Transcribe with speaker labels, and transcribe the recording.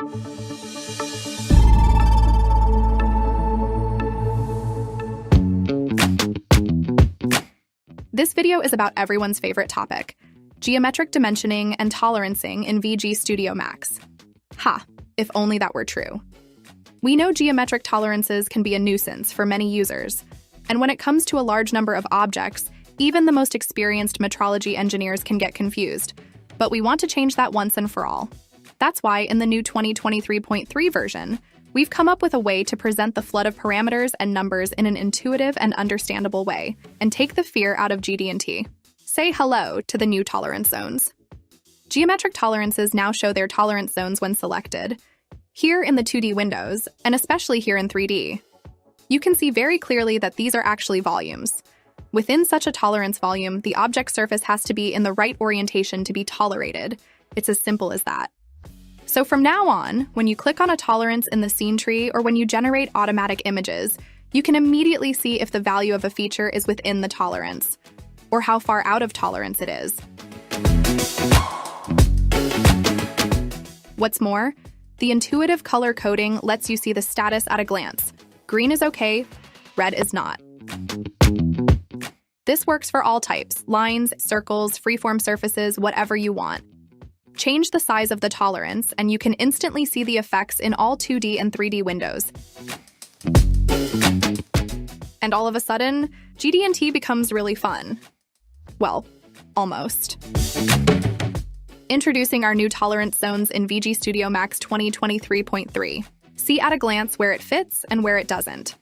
Speaker 1: This video is about everyone's favorite topic, geometric dimensioning and tolerancing in VGSTUDIO Max. Ha, if only that were true. We know geometric tolerances can be a nuisance for many users, and when it comes to a large number of objects, even the most experienced metrology engineers can get confused. But we want to change that once and for all. That's why in the new 2023.3 version, we've come up with a way to present the flood of parameters and numbers in an intuitive and understandable way, and take the fear out of GD&T. Say hello to the new tolerance zones. Geometric tolerances now show their tolerance zones when selected. Here in the 2D windows, and especially here in 3D, you can see very clearly that these are actually volumes. Within such a tolerance volume, the object surface has to be in the right orientation to be tolerated. It's as simple as that. So from now on, when you click on a tolerance in the scene tree or when you generate automatic images, you can immediately see if the value of a feature is within the tolerance, or how far out of tolerance it is. What's more, the intuitive color coding lets you see the status at a glance. Green is okay, red is not. This works for all types, lines, circles, freeform surfaces, whatever you want. Change the size of the tolerance, and you can instantly see the effects in all 2D and 3D windows. And all of a sudden, GD&T becomes really fun. Well, almost. Introducing our new tolerance zones in VGSTUDIO Max 2023.3. See at a glance where it fits and where it doesn't.